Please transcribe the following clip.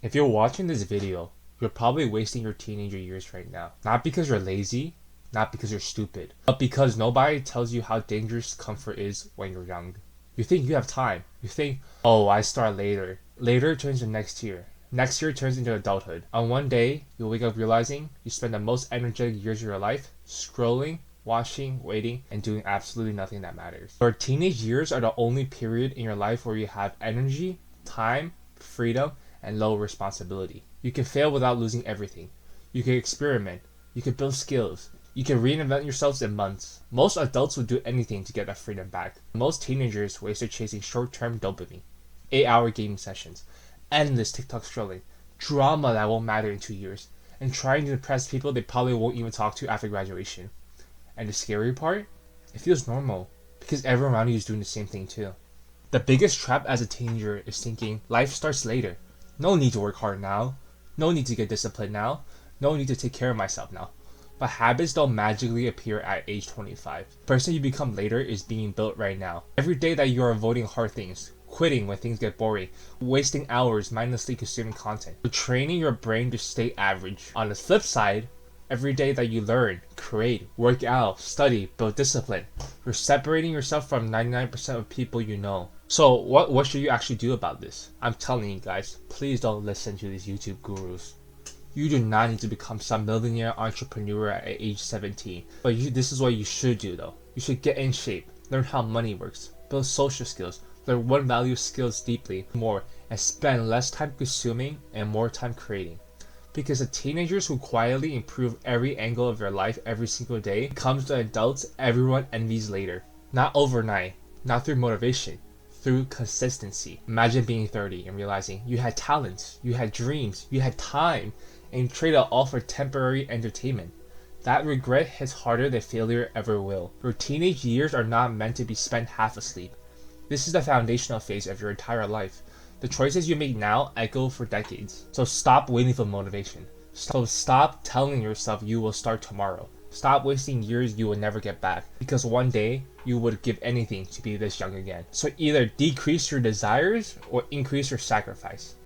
If you're watching this video, you're probably wasting your teenager years right now. Not because you're lazy, not because you're stupid, but because nobody tells you how dangerous comfort is when you're young. You think you have time. You think, oh, I start later. Later turns to next year. Next year turns into adulthood. On one day, you'll wake up realizing you spent the most energetic years of your life scrolling, watching, waiting, and doing absolutely nothing that matters. Your teenage years are the only period in your life where you have energy, time, freedom, and low responsibility. You can fail without losing everything. You can experiment. You can build skills. You can reinvent yourselves in months. Most adults would do anything to get that freedom back. Most teenagers wasted chasing short-term dopamine, 8-hour gaming sessions, endless TikTok scrolling, drama that won't matter in 2 years, and trying to impress people they probably won't even talk to after graduation. And the scary part? It feels normal, because everyone around you is doing the same thing too. The biggest trap as a teenager is thinking life starts later. No need to work hard now. No need to get disciplined now. No need to take care of myself now. But habits don't magically appear at age 25. The person you become later is being built right now. Every day that you are avoiding hard things, quitting when things get boring, wasting hours mindlessly consuming content, you're training your brain to stay average. On the flip side, every day that you learn, create, work out, study, build discipline, you're separating yourself from 99% of people you know. So what should you actually do about this? I'm telling you guys, please don't listen to these YouTube gurus. You do not need to become some millionaire entrepreneur at age 17. But this is what you should do though. You should get in shape, learn how money works, build social skills, learn what value skills deeply more, and spend less time consuming and more time creating. Because the teenagers who quietly improve every angle of their life every single day becomes the adults everyone envies later. Not overnight, not through motivation, through consistency. Imagine being 30 and realizing you had talents, you had dreams, you had time, and you traded it all for temporary entertainment. That regret hits harder than failure ever will. Your teenage years are not meant to be spent half asleep. This is the foundational phase of your entire life. The choices you make now echo for decades. So stop waiting for motivation. So stop telling yourself you will start tomorrow. Stop wasting years you will never get back, because one day you would give anything to be this young again. So either decrease your desires or increase your sacrifice.